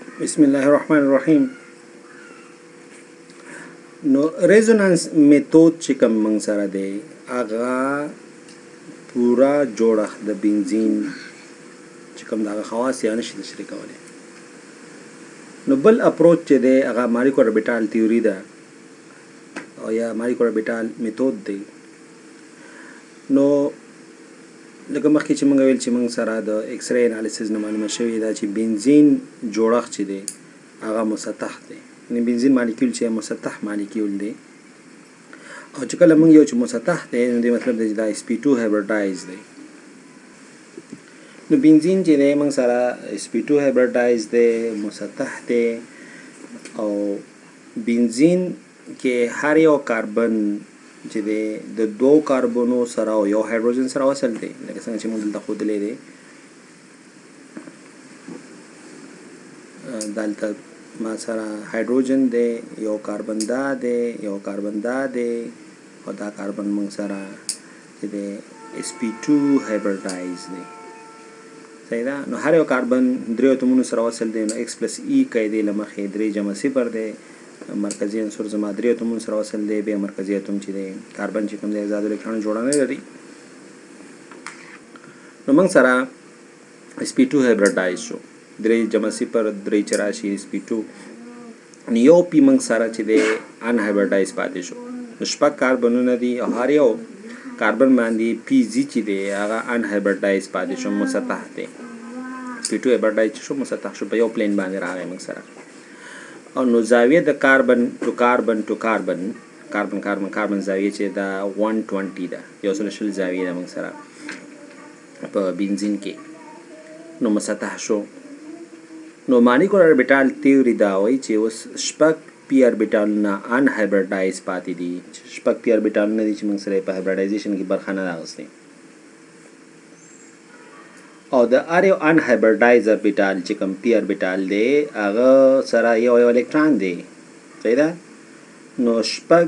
بسم الله الرحمن الرحیم. نو ریزونانس میتود چې کوم موږ سره دی هغه پورا جوړښت د بنزین چې کوم دغه خواص یې نشي تشریح کولی. نو بل اپروچ چې دی هغه ماليکولي اربيتال تیوري ده او یا ماليکولي اربيتال میتود دی. نو لکه مخکې چې موږ ویل چې موږ سره د ایکس ری انالیسز نه معلومه شوې ده چې بنزین جوړښت چې دی هغه مسطح دی، یعنې بنزین مالیکول چې مسطح مالیکول دی او چې کله موږ یو چې مسطح دی نو دې مطلب دی چې دا sp2 هایبریډایز دی. نو بنزین چې دی موږ سره sp2 هایبریډایز دی، مسطح دی او بنزین کې هر یو کاربن چې دی د دوه کاربونو سره او یو هایدروجن سره وصل دی، لکه څنګه چې موږ دلته ښودلی دی. دلته ما سره هایدروجن دی، یو کاربن دا دی، یو کاربن دا دی او دا کاربن موږ سره چې دی sp2 هایبریډایز دی. صحیح ده. نو هر یو کاربن درې اتومونو سره وصل دی، نو x پلس ای قاعدې له مخې 3 جمع 0 دی. مرکزي عنصر زما درې اتومونو سره وصل دی، بیا مرکزي اتوم چې دی کاربن چې کوم دی آزاد الکترون جوړه نه لري. نو موږ سره sp2 هایبریډایز شو، 3 جمع 0 3 چې راشي sp2. یو پی موږ سره چې دی ان هایبریډایز پاتې شو. نو شپږ کاربنونه دي او هر یو کاربن باندې پی زی چې دی هغه ان هایبریډایز پاتې شو، مسطح دی. sp2 هایبریډایز شو، مسطح شو، په یو پلین باندې راغی موږ سره. او نو زاویه د کاربن ټو کاربن ټو کاربن کاربن کاربن کاربن زاویه چې دا 120 ده، یو سل شل زاویه ده موږ سره په بنزین کې. نو مسطح شو. نو ماليکولي اربيتال تیوري دا وایي چې اوس شپږ پی اربيټالونه ان هایبریډایز پاتې دي. شپږ پی اربيټالونه دي چې موږ سره په هایبریډایزیشن کې برخه نه اخیستې. او د هر یو ان هایبریډایز اربيټال چې کوم پی اربيټال دی هغه سره یو الکترون دی. صحیح ده. نو شپږ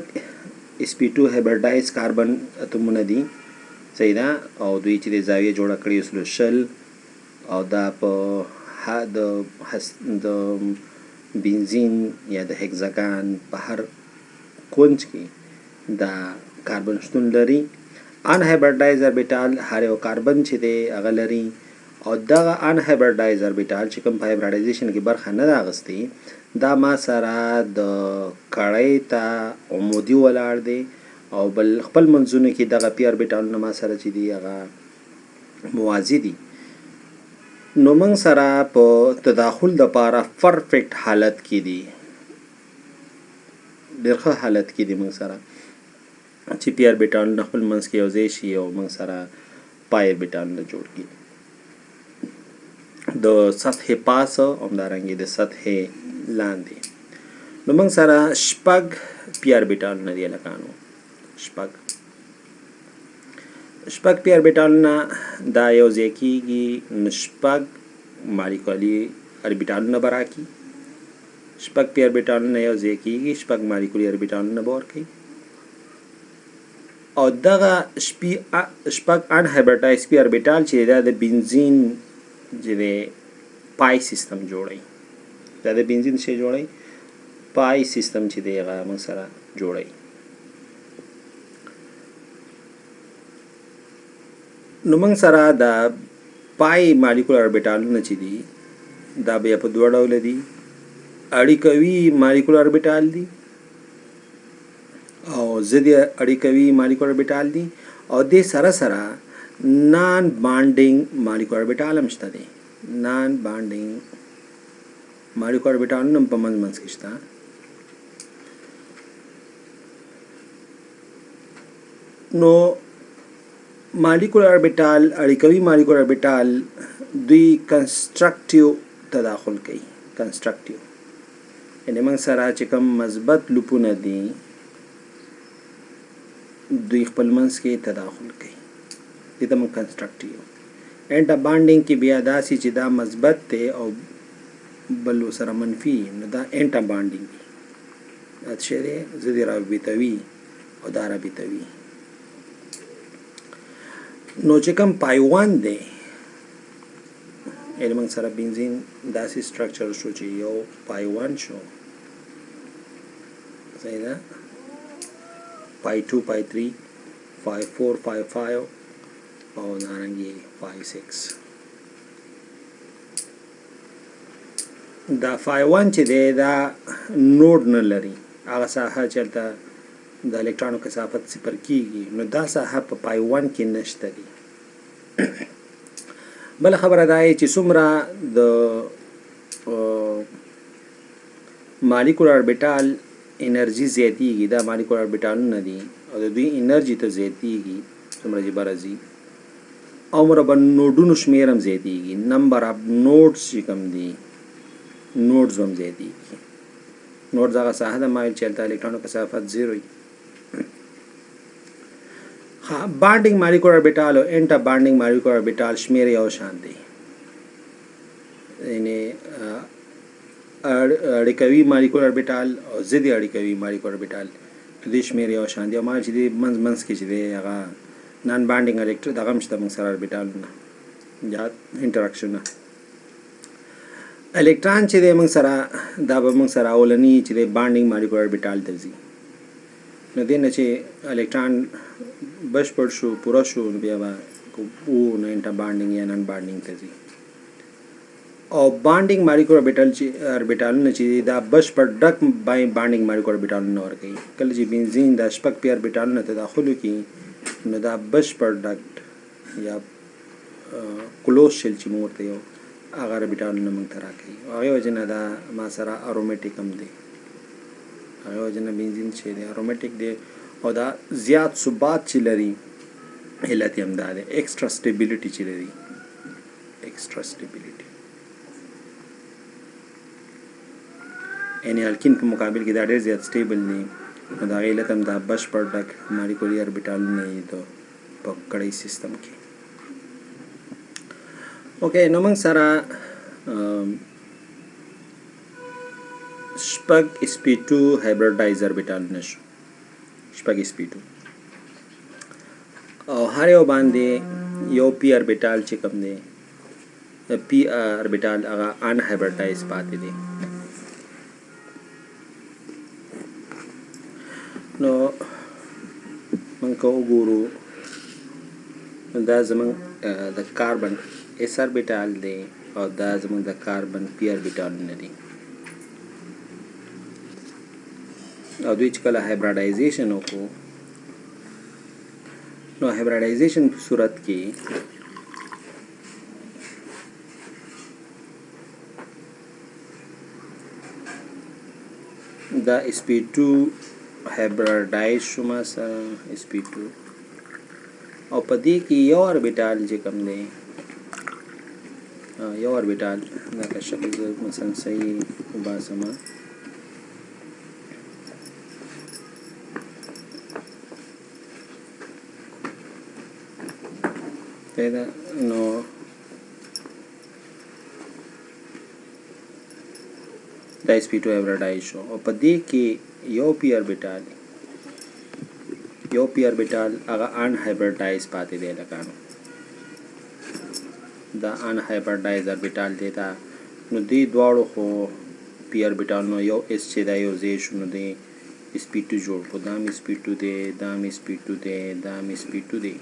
sp2 هایبریډایز کاربن اتومونه دي. صحیح ده. او دوی چې د زاویه جوړه کړې وسلو شل او دا په د بنزین یا د هگزاګان په هر کونج کې دا کاربن شتون لري. ان هایبریډایز اربيټال هر یو کاربن چې دی هغه لري او دغه ان هایبریډایز اربيټال چې کوم په هایبریډایزیشن کې برخه نه اخیستې دا ما سره د کړۍ ته عمودي ولاړ دی او بل خپل منځونو کې دغه پی اربيټالونه ما سره چې دی هغه موازي دي. نو موږ سره په تداخل د پاره پرفیکټ حالت کې دي، ډېر ښه حالت کې دي موږ سره چې پی اربيټالونه خپل منځ کې یو ځای شي او موږ سره پای اربيټالونه جوړ کړي. د سطح پاس او همدارنګه د سطح لاندې. نو موږ سره شپږ پی اربيټالونه دي لکانو، شپږ پی اربيټالونه دا یو ځای کېږي. نو شپږ ماليکولي اربيټالونه به راکړي، شپږ پی اربيټالونه یو ځای کېږي، شپږ ماليکولي اربيټالونه به ورکوي او دغه شپږ ان هایبریډایز پی اربيټال چې دا د بنزین چې دی پای سیستم جوړوي. دا د بنزین شی جوړوي، پای سیستم چې دی هغه موږ سره جوړوي. نو موږ سره د پای ماليکولي اربيټالونه چې دي دا بیا په دوه ډوله دي. اړیکوي ماليکولي اربيټال دي او ضد اړیکوي ماليکولي اربيټال دي او دې سره سره نان بانډینګ ماليکولي اربيټال هم شته دي. نان بانډینګ ماليکولي اربيټالونه په منځ کې شته. نو ماليکولي اربيټال اړیکوي ماليکولي اربيټال دوی کنسټرکټیو تداخل کوي. کنسټرکټیو یعنې موږ سره چې کوم مثبت لوپونه دي دوی خپل منځ کې تداخل کوي، دې ته موږ کنسټرکټیو. اینټا بانډینګ کې بیا داسې چې دا مثبت دی او بل سره منفي، نو دا اینټا بانډینګ دی. دا څه دی؟ ضد رابطوي او دا رابطوي. نو چې کوم پایوان دی یعنی موږ سره بنزین داسې سټرکچر شو چې یو پای 1 شو، صحیح ده، پای 2 پای 3 پای 4 پای 5 او دارنګې پای 6. دا پای 1 چې دی دا نوډ نه لري، هغه ساحه چې هلته د الکترونو کثافت صفر کیږي، نو دا ساحه په پای 1 کې نشته دی. بل خبره دا چې څومره د ماليکولر اربیټال انرژي زیاتیږي، دا ماليکولر اربیټالونه دي او د دوی انرژي ته زیاتیږي څومره چې برازي، عمر به نوډونو شمیر هم زیاتیږي، نمبر اف نوډز چې کوم دي نوډز هم زیاتیږي. نوډز هغه ساحه ده مایل چې هلته الکترونو کثافت 0 وي. بانډینګ ماليکولر اربیټال او انټر بانډینګ ماليکولر اربیټال شمیر یو شان دي، یعنی اړیکوي ماليکولر اربیټال او ضد اړیکوي ماليکولر اربیټال د شمیر یو شان دي. او ما چې د منځ کې چې دی هغه نان بانډینګ الکترون دغه هم شته موږ سره اربیټالونه یا انټراکشنونه. الکترون چې دی موږ سره دا به موږ سره اولني چې دی بانډینګ ماليکولر اربیټال ته ځي، نو دې نه چې الکترون بشپړ شو پوره شو نو بیا به نو انټر بانډینګ یا نان بانډینګ ته ځي. او بانډینګ ماليکولر اربیټالونه چې دا بشپړ ډک بانډینګ ماليکولر اربیټالونه ورکوي. کله چې بنزین دا شپږ پی اربیټالونه تداخل وکړي نو دا بشپړ ډک یا کلوز شل چې موږ ورته یو هغه اربیټالونه موږ ته راکوي. هغې وجې نه دا ما سره ارومیټیک هم دی، هغې وجې نه بنزین چې دی ارومیټیک دی. او دا زیات ثبات چې لري علت یې هم دا دی ایکسټرا سټیبیلیټي چې لري، ایکسټرا سټیبیلیټي، یعنی الکین په مقابل کې دا ډېر زیات سټیبل دی، نو د هغې علت هم دا بشپړ ډک ماليکولي اربیټالونه یې په کړی سیستم کې. اوکې، نو موږ سره شپږ sp2 هایبریډایز اربیټالونه شو، شپږ sp2 او هر یو باندې یو پی اربیټال چې کوم دی پی اربیټال هغه ان هایبریډایز پاتې دی. نو موږ که وګورو دا زموږ د کاربن اس اربیټال دی او دا زموږ د کاربن پی اربیټالونه دي. او دوی چې کله هایبریډایزیشن وکړو نو هایبریډایزیشن په صورت کې دا sp2 هایبریډایز شو ما سره sp2 او په دې کې یو اربیټال چې کوم دی یو اربیټال دا شکل مثلا صحیح وباسمه پیدا نو دا sp2 هایبریډایز شو او په دې کې یو پی اربیټال هغه ان هایبریډایز پاتې دی. لکانو دا ان هایبریډایز اربیټال دی دا نو دې دواړو خو پی اربیټال نو یو اس چې دا یو ځای شو نو دی sp2 جوړ کړو، دا هم sp2 دی، دا هم sp2 دی، دا هم sp2 دی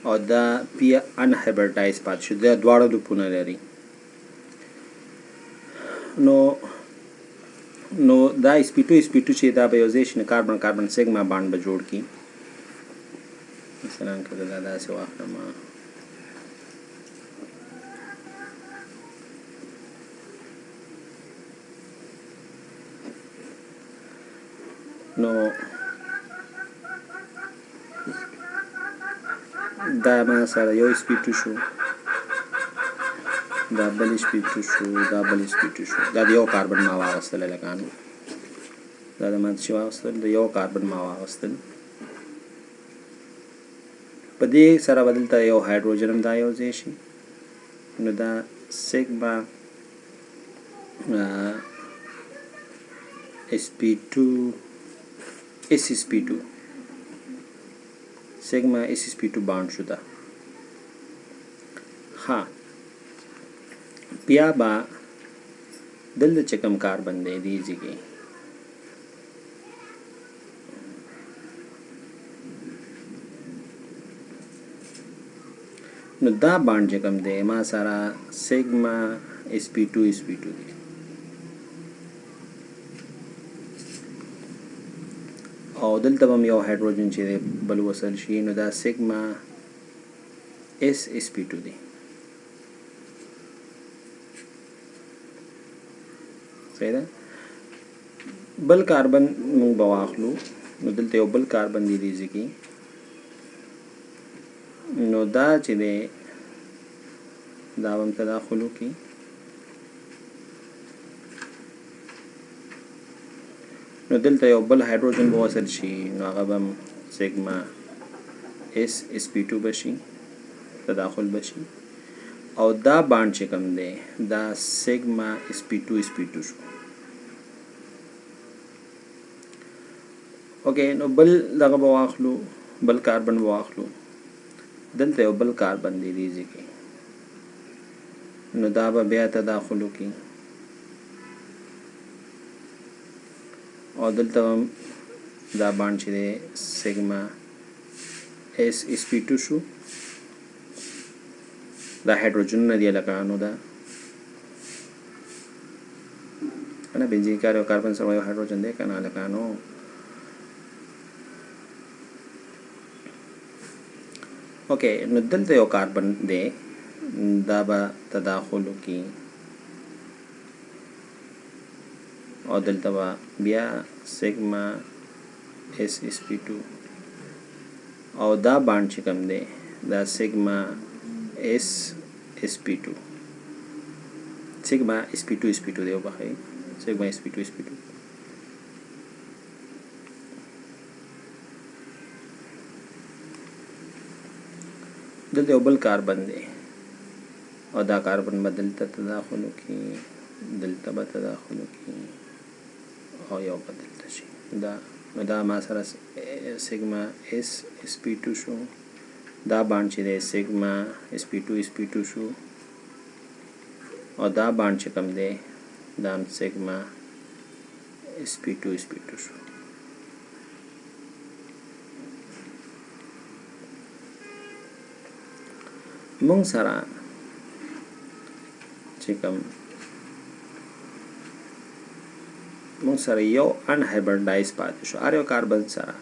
او دا پی ان هایبریډایز پاتې شو، دا دواړه لوپونه لري. نو دا sp2 چې دا به یو ځای شي نو کاربن کاربن سیګما بانډ به جوړ کړي. مثلا که دا داسې واخلم نو دا ما سره یو sp2 شو، دا بل sp2 شو، دا بل sp2 شو، دا د یو کاربن ما واغستل لکانو دا د ما چې واغستل د یو کاربن ما واغستل. په دې سره بدلته یو هایدروجن هم دا یو ځای شي نو دا سیګما sp2 sp2 سیګما sp2 بانډ شو دا. ها بیا به دلته چې کوم کاربن دی دې ځای کې نو دا بانډ چې کوم دی ما سره سیګما sp2 sp2 دی او دلته هم یو هایدروجن چې دی بل وصل شي نو دا سیګما s sp2 دی صحیح ده بل کاربن موږ به واخلو نو دلته یو بل کاربن دی دیږي کې نو دا چې دی دا هم تداخلو کې نو دلته یو بل هایدروجن به وصل شي نو هغه به سیګما s sp2 بشي تداخل بشي او دا بانډ چې کوم دی دا سیګما sp2 sp2 شو اوکې نو بل دغه به واخلو بل کاربن به واخلو دلته یو بل کاربن دی دیږي کې نو دا به بیا تداخلو کې او دلته هم دا بانډ چې دی سیګما s sp2 شو دا هایدروجن نه دی لکه نو دا انا بنزین کار او کاربن سره یو هایدروجن دی کنه لکه نو اوکې نو دلته یو کاربن دی دا به تداخلو کې او دلته به بیا سیګما s sp2 او دا بانډ چې کوم دی دا سیګما s sp2 سیګما sp2 sp2 دی وبخښئ سیګما sp2 sp2 دلته یو بل کاربن دی او دا کاربن به دلته تداخلو کې دلته به تداخلو کې او یو به دلته شي دا ما سره سیګما s sp2 شو دا بانډ چې دی سیګما sp2 sp2 شو او دا بانډ چې کوم دی دا سیګما sp2 sp2 شو مونږ سره چې کوم مونږ سره یو ان هایبریډایز پاتې شو هر یو کاربن سره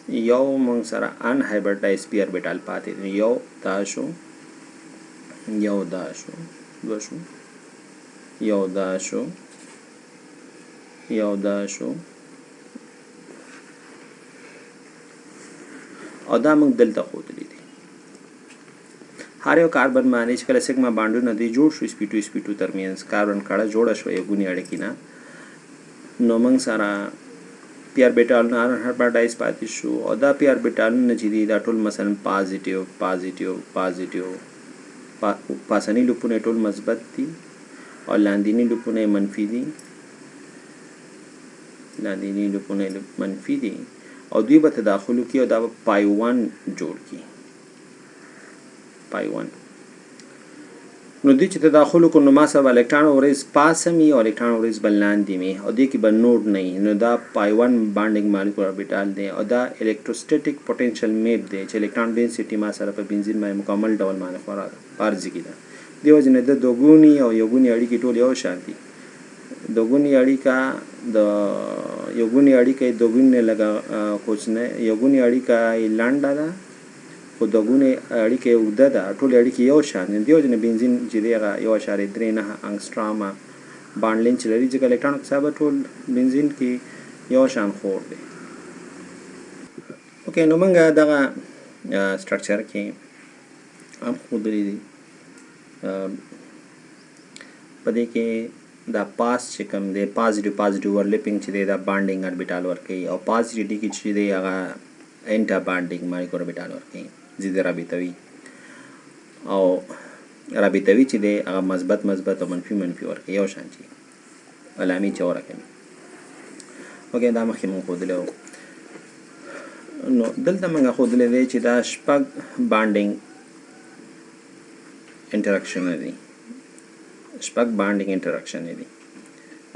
یو مونږ سره ان هایبریډایز پی اربیټال پاتې یو دا شو یو دا شو دوه شو یو دا شو یو دا شو او دا موږ دلته ښودلی دي هر یو کاربن باندې چې کله سیګما بانډونه دی جوړ شو sp2 sp2 ترمنځ کاربن کړه جوړه شو یو ګونی اړیکې نه نو موږ سره پی اربیټال نه هایبریډایز پاتې شو او دا پی اربیټال نه چې دي دا ټول مثلا پازیټیو پازیټیو پازیټیو پاسنی لوپونه ټول مثبت دي او لاندینی لوپونه منفي دي لاندینی لوپونه منفي دي او دوی به تداخلو کې او دا پای 1 جوړ کی پای 1 نو دوی چې تداخل کو نو ما سره الکترون اوریز پاسمي او الکترون اوریز بلاندې می او دوی کې به نوډ نه نو دا پای 1 بانډینګ مالیکول اربیټال دی او دا الکتروسټیټیک پوتنشل میپ دی چې الکترون ډینسټي ما سره په بنزین باندې مکمل ډول باندې فارزي کیده دیو جن د دوګونی او یوګونی اړیکې ټول یو شانتي دوګونی اړیکا د یوګونی اړیکې دوګونی لگا کوچنه یوګونی اړیکا لانډا ده خو دوګونی اړیکې وګده ده ټول اړیکې یو شان دي دیو جن بنزین چې دیغه 1.39 انګسترام باند لینچ لري چې الکترون حساب ټول بنزین کې یو شان خور دی اوکې نو موږ دغه سټرکچر کې هم خودري دي پدې کې دا پاس چې کوم دی پازیټیو ورلپینګ چې دی دا بانډینګ اربیټال ورکوي او پازیټیو کې چې دی هغه انټا بانډینګ مالیکول اربیټال ورکوي زید رابطوي او رابطوي چې دی هغه مثبت او منفي ورکوي یو شان شي علامې چې ورکوي اوکې دا مخکې مونږ ښودلی نو دلته مونږ ښودلی دی چې دا شپږ بانډینګ انټراکشن دي شپږ بانډینګ انټراکشن دي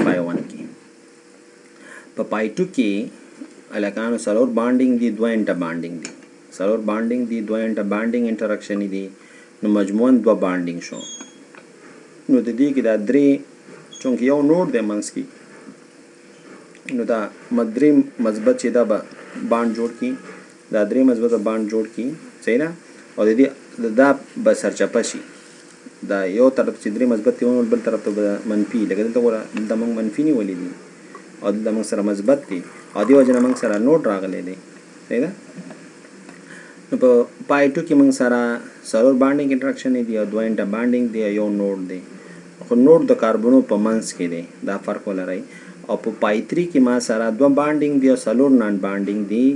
پای 1 کې. په پای 2 کې الکانو سلور بانډینګ دي، دوه انټر بانډینګ دي. سلور بانډینګ دي، دوه انټر بانډینګ انټراکشن دي، نو مجموعاً دوه بانډینګ شو. نو د دې کې دا درې چونکه یو نوډ دی منځ کې، نو دا درې مثبت چې دا به بانډ جوړ کی، دا درې مثبت بانډ جوړ کی، صحیح ده. او د دې دا به سرچپه شي، دا یو طرف چې درې مثبت دی بل طرف ته به منفي، لکه دلته ګوره دلته موږ منفي نیولي دي او دلته موږ سره مثبت دي، او دې وجه نه موږ سره نوټ راغلی دی، صحیح ده. نو په پای 2 کې موږ سره سلور بانډینګ انټراکشن دی او دوه انټر بانډینګ دی، یو نوټ دی، خو نوټ د کاربونو په منځ کې دی، دا فرق ولرئ. او په پای 3 کې ما سره دوه بانډینګ دی او سلور نان بانډینګ دی،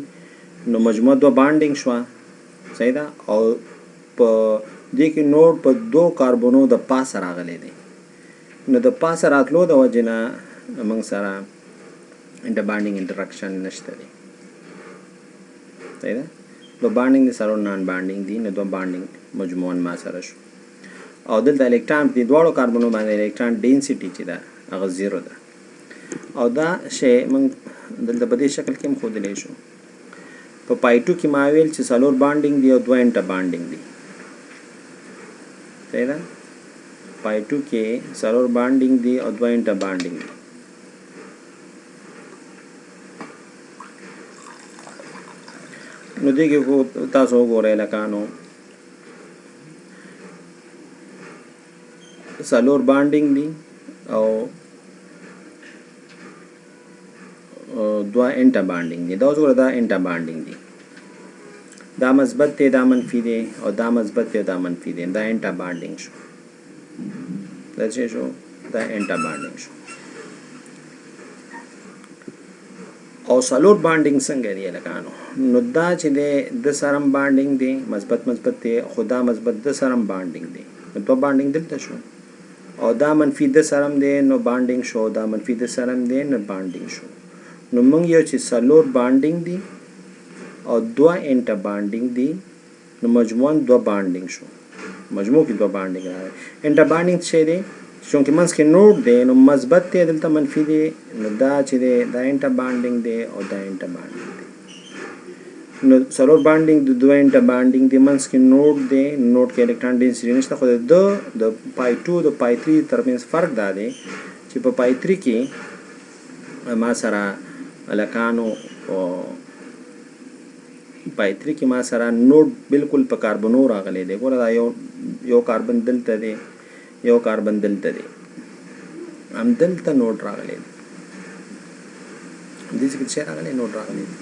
نو مجموعه دوه بانډینګ شوه، صحیح ده. او په دې کې نوټ په دو کاربونو د پاسه راغلی دی، نو د پاسه راتلو د وجې نه موږ سره انټر بانډینګ انټراکشن نشته دی، صحیح ده. دوه بانډینګ دی، سلور نان بانډینګ دی، نو دوه بانډینګ مجموعاً ما سره شو. او دلته الکترون په دواړو کاربونو باندې الکترون ډینسټي چې ده هغه 0 ده. او دا شی موږ دلته په دې شکل کې هم ښودلی شو. په پای 2 کې ما ویل چې سلور بانډینګ دی او دوه انټر بانډینګ دی، صحیح ده. پای 2 کې سلور بانډینګ دی او دوه انټر بانډینګ دی. نو دې کې تاسو وګورئ لکانو سلور بانډینګ دی او دوه انټر بانډینګ دی. دا اوس ګوره دا انټر بانډینګ دی، دا مثبت دی، دا منفي دی، او دا مثبت دی او دا منفي دی، دا انټر بانډینګ شو. دا څه شو؟ دا انټر بانډینګ شو. او سلور بانډینګ څنګه دی لکانو؟ نو دا چې دی د سرم بانډینګ دی، مثبت مثبت دی، خو دا مثبت د سرم بانډینګ دی، نو دوه بانډینګ دلته شو. او دا منفي د سرم دی نو بانډینګ شو، دا منفي د سرم دی نو بانډینګ شو. نو موږ یو چې سلور بانډینګ دی او دوه انټر بانډینګ دی، نو مجموعاً دوه بانډینګ شو. مجموع کې دوه بانډینګ راغلی. انټر بانډینګ څه دی؟ چونکه منځ کې نوټ دی نو مثبت دی، دلته منفي دی، نو دا چې دی دا انټر بانډینګ دی او دا انټر بانډینګ دی. نو سلور بانډینګ د دوه انټر بانډینګ دی، منځ کې نوټ دی، نوټ کې الکترون ډینسټي نشته، خو د پای 2 د پای 3 ترمنځ فرق دا دی چې په پای 3 کې ما سره الکانو پای 3 کې ما سره نوټ بالکل په کاربونو راغلی دی. ګوره دا یو کاربن دلته دی، یو کاربن دلته دی، هم دلته نوټ راغلی دی، دې کې څه راغلی؟ نوټ راغلی دی.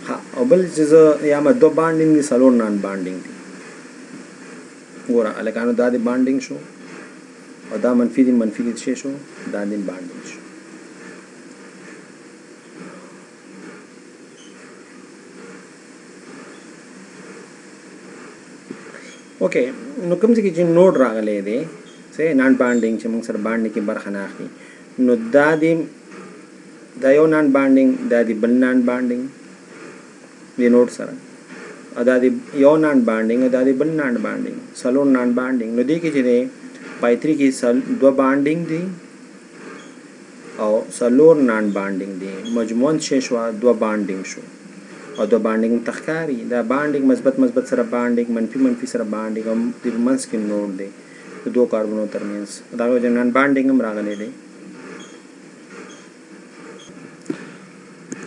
ها او بل چې یا ما دو بانډینګ دي، سلور نان بانډینګ دي. ګوره الکانو دا دی بانډینګ شو، او دا منفي دی، منفي دی څه شو؟ دا دی بانډینګ شو. اوکې، نو کوم ځای کې چې نوډ راغلی دی څه نان بانډینګ چې موږ سره باندې کې برخه نه اخلي، نو دا یو نان بانډینګ، دا دی بل نان بانډینګ دی نوډ سره، او دا دی یو نان بانډینګ او دا دی بل نان بانډینګ، سلور نان بانډینګ. نو دې کې چې دی پای 3 کې دوه بانډینګ دی او سلور نان بانډینګ دی، مجموعاً څه شوه؟ دوه بانډینګ شو. او دوه بانډینګ تخکاری، دا بانډینګ مثبت مثبت سره بانډینګ، منفي منفي سره بانډینګ، او د منځ کې نوټ دی د دوه کاربونو ترمنځ، دا وجه نن بانډینګ هم راغلی دی.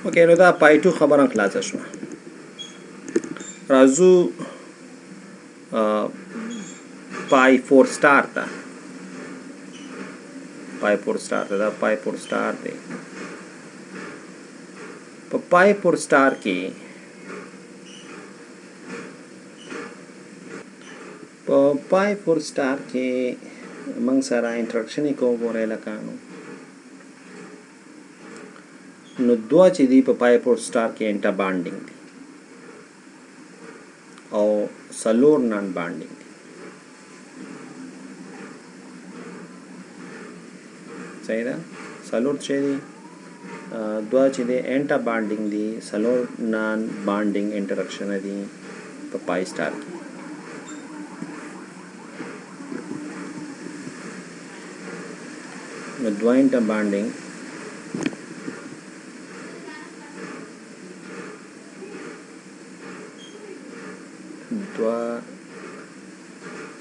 اوکې، نو دا پای 2 خبره خلاصه شوه. راځو پای 4 سٹار ته. پای 4 سٹار ته، دا پای 4 سٹار دی. په پای 4 سٹار کې موږ سره انټراکشن یې کوو. ګورئ لکانو نو دوه چې دی په پای 4 سٹار کې انټر بانډینګ دی او سلور نان بانډینګ دی. صحیح ده؟ سلور چې دی دوه چې دی انټر بانډینګ دی، سلور نان بانډینګ انټراکشن دی په پای سٹار کې. نو دوه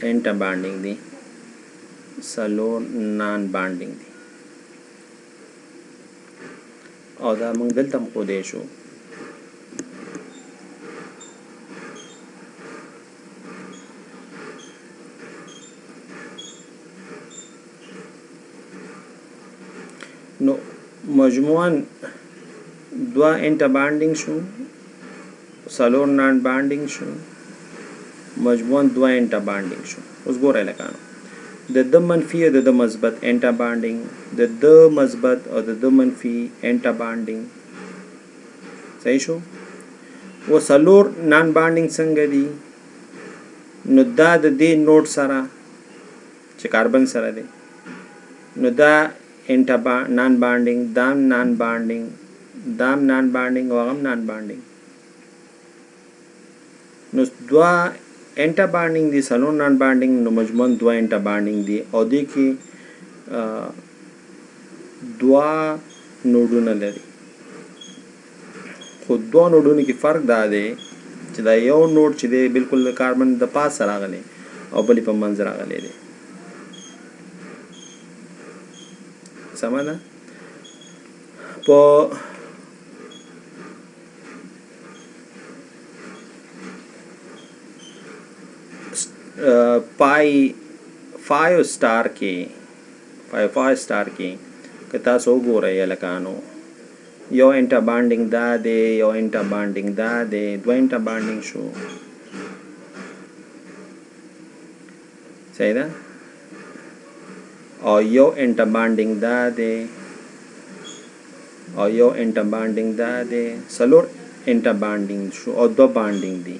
انټر بانډینګ دی څلور نان بانډینګ دی او دا موږ دلته هم ښودی شو نو مجموعاً دوه انټر بانډینګ شو څلور نان بانډینګ شو مجموعاً دوه انټر بانډینګ شو اوس ګورئ لکانو د د منفي او د د مثبت انټر بانډینګ د د مثبت او د د منفي انټر بانډینګ صحیح شو و څلور نان بانډینګ څنګه دي نو دا د دې نوټ سره چې کاربن سره دی نو دا انټر نان بانډینګ دام نان بانډینګ او هغه نان بانډینګ نو دوه انټر بانډینګ دي څلور نان بانډینګ نو مجموعاً دوه انټر بانډینګ دي او دې کې دوه نوډونه لري خو دوه نوډونو کې فرق دا دی چې دا یو نوډ چې دی بالکل د کاربن د پاسه راغلی او بل په منځ راغلی دی سمه ده په پای 5 سٹار کې که تاسو وګورئ هلکانو یو انټر بانډینګ دا دی یو انټر بانډینګ دا دی دوه انټر بانډینګ شو صحیح ده او یو انټر بانډینګ دا دی او یو انټر بانډینګ دا دی څلور انټر بانډینګ شو او دوه بانډینګ دي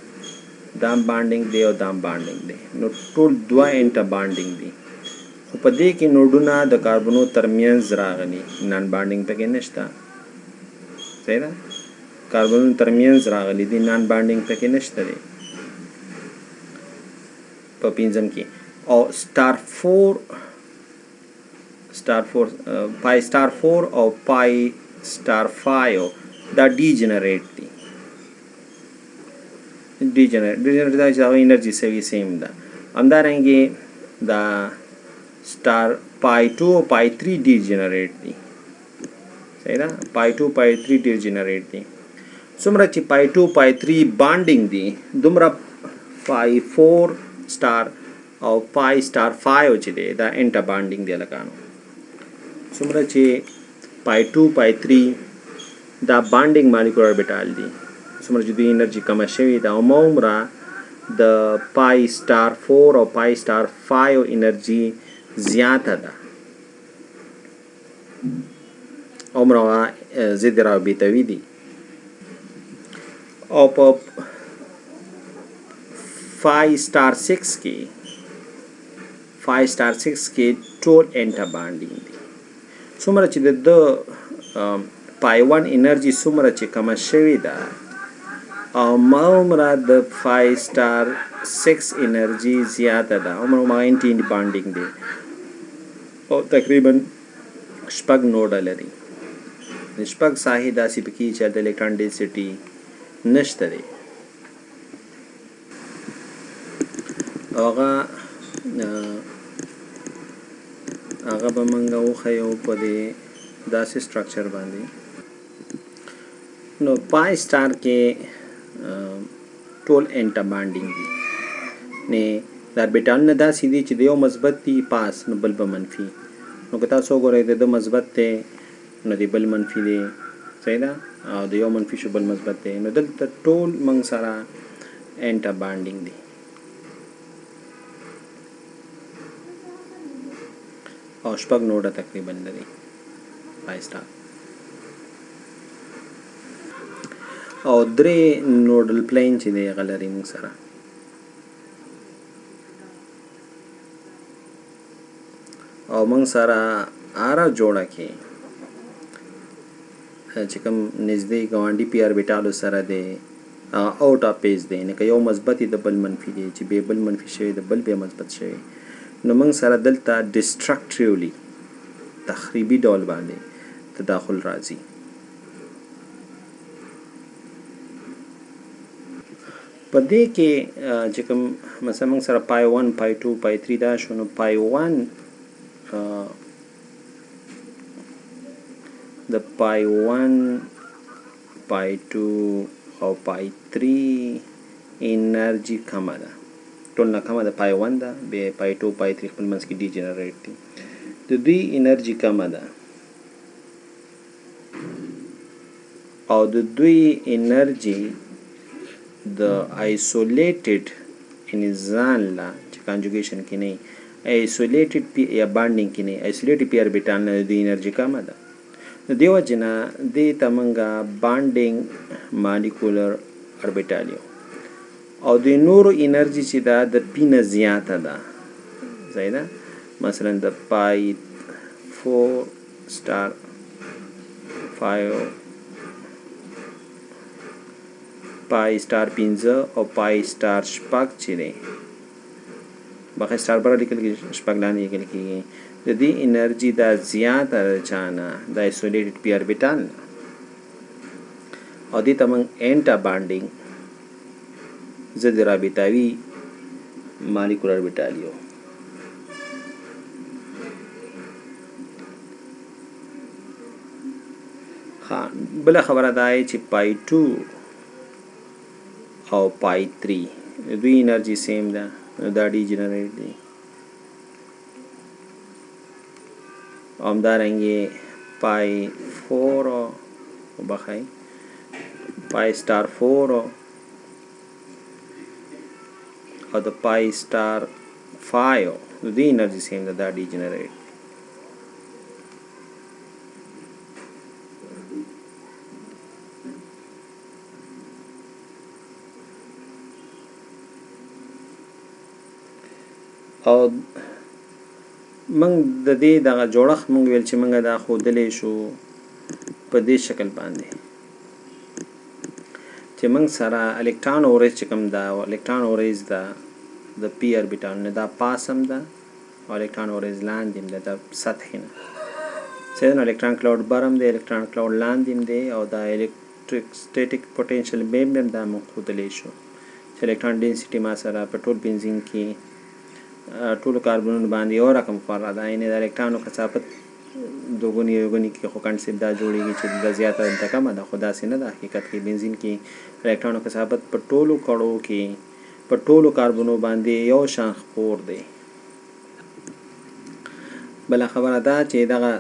دام بانډینګ دی او دام بانډینګ دی نو ټول دوه انټر بانډینګ دي خو په دې کې نوډونه د کاربنو ترمنځ راغلي نان بانډینګ پکې نشته صحیح ده کاربنو ترمنځ راغلي دي نان بانډینګ پکې نشته دی په پنځم کې او پای سٹار 4 او پای سٹار 5 دا ډي جنریټ دي ډیجنریټ دا چې هغه انرژي سوي سیم ده همدارنګې دا سٹار پای 2 او پای 3 ډي جنریټ دي صحیح ده پای 2 پای 3 ډي جنریټ دي څومره چې پای 2 پای 3 بانډینګ دي دومره پای 4 سٹار او پای سٹار 5 چې دی دا انټر بانډینګ دی لکانو څومره چې پای 2 پای 3 دا بانډینګ ماليکولر اربيتال دي څومره چې دوی انرژي کمه شوې ده عمومره د پای سٹار 4 او پای سٹار 5 انرژي زیاته ده عمره ضد رابطوي دي او په 5 سٹار 6 کې ټول انټر بانډینګ دي څومره چې د پای 1 انرژي څومره چې کمه شوې ده او عمره د 5 سٹار 6 انرژي زیاته ده عمره انټي بانډینګ دی او تقریبا شپږ نوډه لري شپږ ساحې داسې پکې چې د الکترون ډینسټي نشته دی هغه به موږ وښیو په دې داسې سټرکچر باندې نو پای سٹار کې ټول انټر بانډینګ دي نه د اربیټالونه داسې دي چې د یو مثبت دي پاس نو بل به منفي نو که تاسو وګورئ د مثبت دی نو د بل منفي دی صحیح ده او د یو منفي شو بل مثبت دی نو دلته ټول موږ سره انټر بانډینګ دي او شپږ نوډه تقریبا لري پای سٹار او درې نوډل پلین چې دی هغه لري موږ سره او موږ سره اره جوړه کې چې کوم نږدې ګاونډي پی اربیټالو سره دی آؤٹ اف پیج دی نه که یو مثبت د بل منفي دی چې به بل منفي شوی د بل بیا مثبت شوی نو موږ سره دلته ډسټرکټیولی تخریبي ډول باندې تداخل راځي. په دې کې چې کوم مثلا موږ سره پای 1 پای 2 پای 3 دا شو نو پای 1 د پای 1 پای 2 او پای 3 انرژي کمه ده ټول نه کمه ده پای 1 ده بیا پای 2 پای 3 خپل منځ کې ډي جنریټ دي د دوی انرژي کمه ده او د دوی انرژي د آیسولیټډ یعنی ځان لا چې کانجوګیشن کې نه آیسولیټډ پی یا بانډینګ کې نه آیسولیټډ پی اربیټال نه د انرژي کمه ده دیو جنا دې تمنګا بانډینګ ماليکولر اربیټالیو او د نورو انرژي چې دا د پی نه زیاته ده زیاده مثلا د پای 4 سٹار 5 پای سٹار 15 او پای سٹار شپږ چې دی بخې سٹار بره لیکل کېږي شپږ لاندې لیکل کېږي د دې انرژي دا زیاته ده چانه د آیسولیټډ پی اربیټال او دې ته موږ انټا بانډینګ ضد رابطاوي ماليکولر اربیټالیو ها بل خبره ده چې پای 2 او پای 3 دوی انرژي سیم ده دا ډي جنریټ دي همدارنګه پای 4 او بخای پای سٹار 4 او د پای سٹار 5 دوی انرژي سیم ده دا ډي جنریټ او موږ د دې دغه جوړښت موږ ویل چې موږ دا ښودلی شو په دې شکل باندې چې موږ سره الکترون اوریج چې کوم ده الکترون اوریج ده د پی اربیټال نه دا پاس هم ده او الکترون اوریج لاندې هم ده د سطحې نه څه نو الکترون کلاود بر هم دی الکترون کلاود لاندې هم دی او دا الکتریک سټیټیک پوټینشل بیم هم دا موږ ښودلی شو چې الکترون ډینسټي ما سره په ټول بنزین کې ټول کاربنونو باندې یو رقم خورا ده یعنی د الکترونو کثافت دوګونی یوګونی کې خو کنسپټ دا جوړیږي چې د زیاته د کمه ده خو داسې نه ده حقیقت کې بنزین کې الکترونو کثافت په ټولو کړو کې په ټولو کاربنو باندې یو شان خپور دی بل خبره ده چې دغه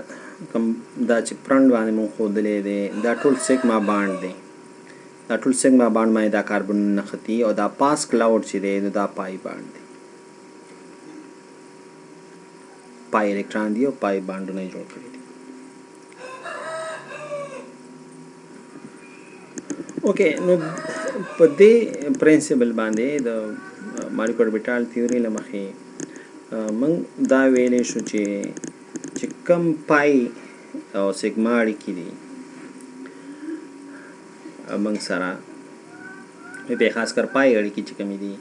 کم دا چې پرند باندې مون خودلې دی دا ټول سیګما باند دی دا ټول سیګما باند باندې دا کاربن نختی او دا پاس کلاود چې دی دا پای باند دی پای الکترون دی او پای باندونه جوړ کړی دي اوکې نو په دې پرنسپل باندې د ماليکولر اربیټال تھیوري لمخې موږ دا ویلې شو چې کم پای او سیګما اړیکې دي موږ سره په خاص کر پای اړیکې چې کومې دي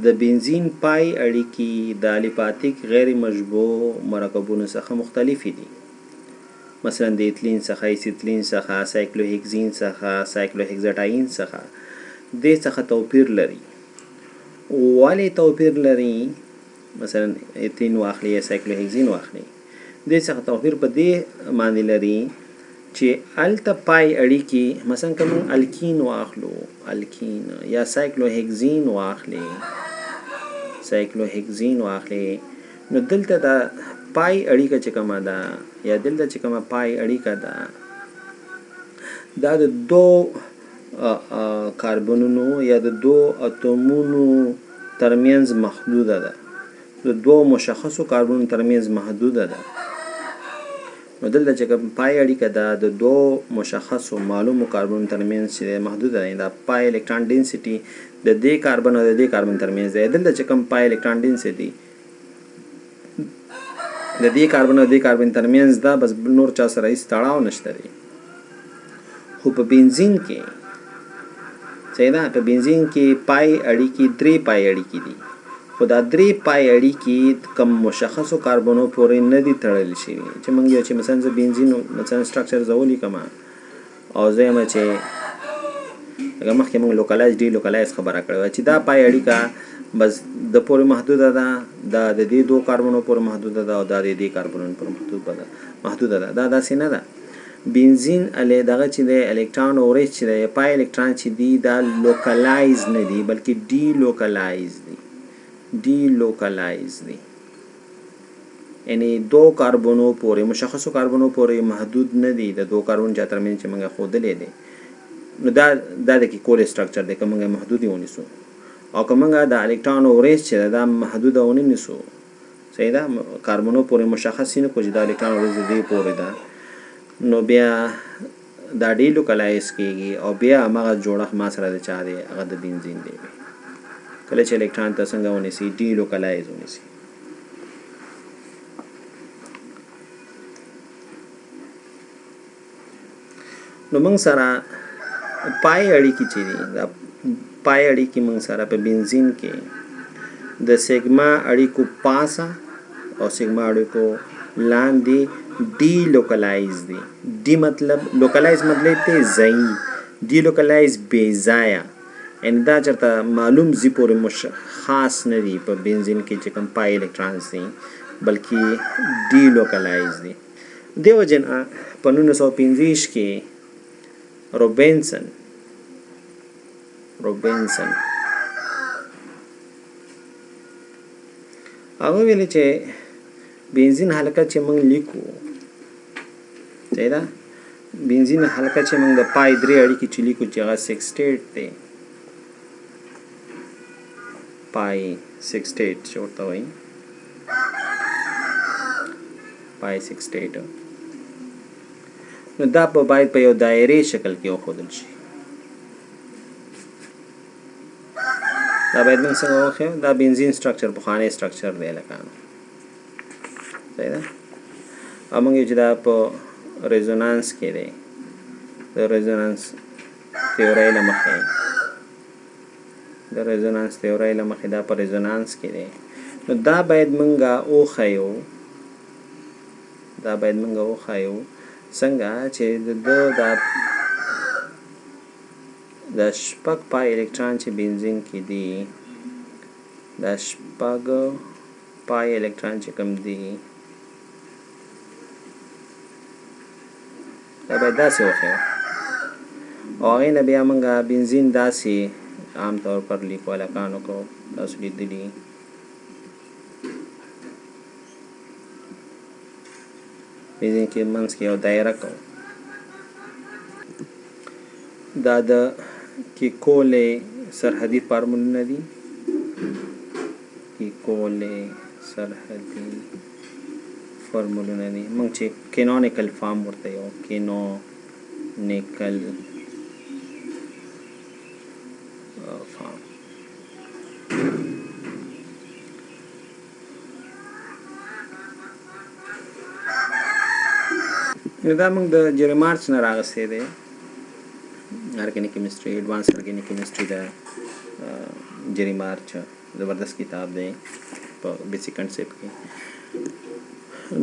د بنزین پای اړیکې د الیپاتیک غیر مشبوع مرکبونو څخه مختلفې دي مثلا د ایتلین څخه ایسیتلین څخه سایکلوهیکزین څخه سایکلوهیکزاټاین څخه دې څخه توپیر لري ولې توپیر لري مثلا ایتلین واخلي یا سایکلوهیکزین واخلي دې څخه توپیر په دې باندې لري چې الته پای اړیکې مثلا کوم الکین واخلو الکین یا سایکلوهیکزین واخلي نو دلته دا پای اړیکه چې کومه ده یا دلته چې کومه پای اړیکه ده دا د دو کاربنونو یا د دو اتومونو ترمنځ محدوده ده د دو مشخصو کاربنونو ترمنځ محدوده ده نو دلته چې کوم پای اړیکه ده د دو مشخصو معلومو کاربنونو ترمنځ چې محدوده ده دا پای الکترون ډینسټي د دې کاربن او د دې کاربن ترمنځ ده دلته چې کوم پای الکترون ډینسټي د دې کاربن او د دې کاربن ترمنځ ده بس نور چا سره هیڅ تړاو نشته دی خو په بنزین کې څه ده په بنزین کې پای اړیکې درې پای اړیکې دي خو دا درې پای اړیکې کم مشخصو کاربنو پورې نه دي تړل شوي چې موږ یو چې مثلا زه بنزین مثلا سټرکچر زه ولیکم او زه یم چې لکه مخکې موږ لوکلایز ډي لوکلایز خبره کړې وه چې دا پای اړیکه بس د پورې محدوده ده دا د دې دوه کاربنو پورې محدوده ده او دا د دې کاربنونو پورې محدوده ده دا داسې نه ده بنزین دغه چې د الکترون اورج چې د پای الکترون چې دي دا لوکلایز نه دي بلکې ډي لوکلایز دي یعنی دو کاربنو پورې مشخصو کاربنو پورې محدود نه دي د دو کاربن چې ترمنځ چې موږ ښودلې دي نو دا د کیکول سټرکچر دی که موږ محدودې ونیسو او که موږ د الکترون اورج چې دا محدوده ونه نیسو صحیح ده کاربنو پورې مشخص نه کو چې د الکترون اورج دې پورې ده نو بیا دا ډي لوکلایز کیږي او بیا هغه جوړښت ما سره د چا دی هغه د بنزین دی کله چې الکترون ته څنګه ونیسي ډي لوکلایز ونیسي نو موږ سره پای اړیکې چې دي دا پای اړیکې موږ سره په بنزین کې د سیګما اړیکو پاسه او سیګما اړیکو لاندې ډي لوکلایز دي ډي مطلب لوکلایز مطلب ته ځایي ډي لوکلایز بې ځایه ان دا چرته معلوم زی پورې خاص نه دي په بنزین کې چې کوم پای الکترونز دي بلکې ډي لوکلایز دي دیو جن په 1925 کې روبینسن هغه ویل چې بنزین حلقه چې موږ لیکو صحیح ده بنزین حلقه چې موږ د پای درې اړیکې چې لیکو چې هغه سکسټیټ دی پای سکسټیټ چې ورته وایي پای سکسټیټ نو دا باید په یو دایرې شکل کې وښودل شي دا باید موږ څنګه وښیو دا بنزین سټرکچر پخوانی سټرکچر دی لکه صحیح ده او موږ چې دا په ریزونانس کې دی د ریزونانس تیورۍ له مخې دا په ریزونانس کې دی نو دا باید موږ وښیو څنګه چې د شپږ پای الکترون چې بنزین کې دي د شپږ پای الکترون چې کوم دي دا باید داسې وښیو او هغې نه بیا موږ بنزین داسې عام طور پر لیکو هلکانو کو تاسو لیدلي بنزین کې منځ کې یو دایره کوو دا د کیکولې سرحدي فارمولونه دي موږ چې کینونیکل فارم ورته یو کینونیکل فارم دا موږ د جیری مارچ نه راغستی دی ارګینیک کیمستري ایڈوانس ارګینیک کیمستري د جیری مارچ زبردست کتاب دی په بیسیک کنسپټ کې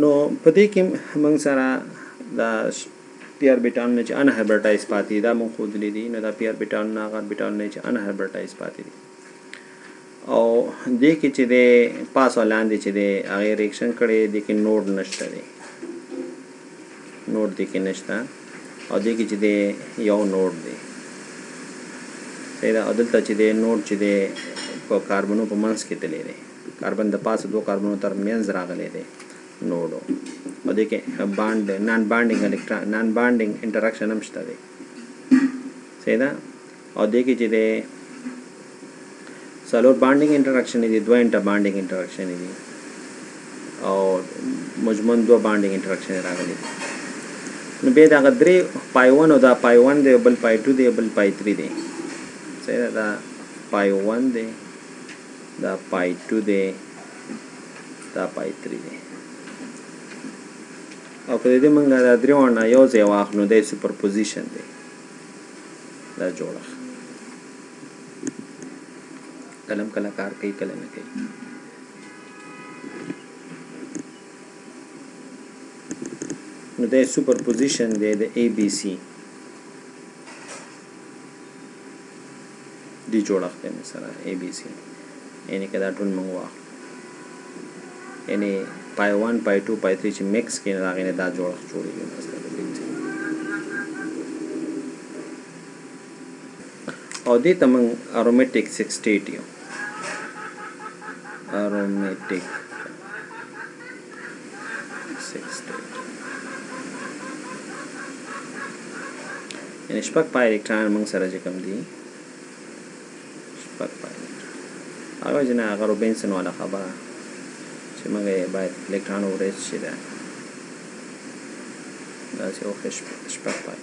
نو په دې کې موږ سره دا پی اربیټال نه چې ان هایبرټایز پاتې دا موږ ښودلی دي نو دا پی اربیټال نه هغه اربیټال نه چې ان هایبرټایز پاتې دي او دې کې چې دی پاس او لاندې چې دی هغې ریکشن کړی دې کې نوډ نشته دی نوډ دې کې نشته او دې کې چې دی یو نوډ دی صحیح ده او دلته چې دی نوډ چې دی په کاربنو په منځ کې تللی دی کاربن د پاسه دوه کاربنو تر منځ راغلی دی نوډ او دې کې نان بانډینګ انټراکشن هم شته دی صحیح ده او دې کې چې دی څلور بانډینګ انټراکشن دي دوه انټر بانډینګ انټراکشن دي او مجموعاً دوه بانډینګ انټراکشن راغلي دي نو بیا دغه درې پای 1 او دا پای 1 دی بل پای 2 دی بل پای 3 دی صحیح ده دا پای 1 دی دا پای 2 دی دا پای 3 دی او که دې موږ دا درېونه یو ځای واخلو دی سوپرپوزیشن دی دا جوړښت قلم کله کار کوي کله نه کوي. نو د سوپر پوزیشن دی د ای بی سی دی جوړښت دی مثلا ای بی سی یعنی که دا ټول موږ واخلو یعنی پای 1 پای 2 پای 3 چې مکس کړي نو هغې نه دا جوړښت جوړېږي مثلا او دې ته موږ ارومیټک سکسټیټ یو ارومیټک سکسټیټ یعنی شپږ پای الکترون موږ سره چې کوم دي شپږ پای هغه چې نه هغه روبینسن والا خبره چې موږ یې باید الکترون ورز شي دا داسې وښه شپږ پای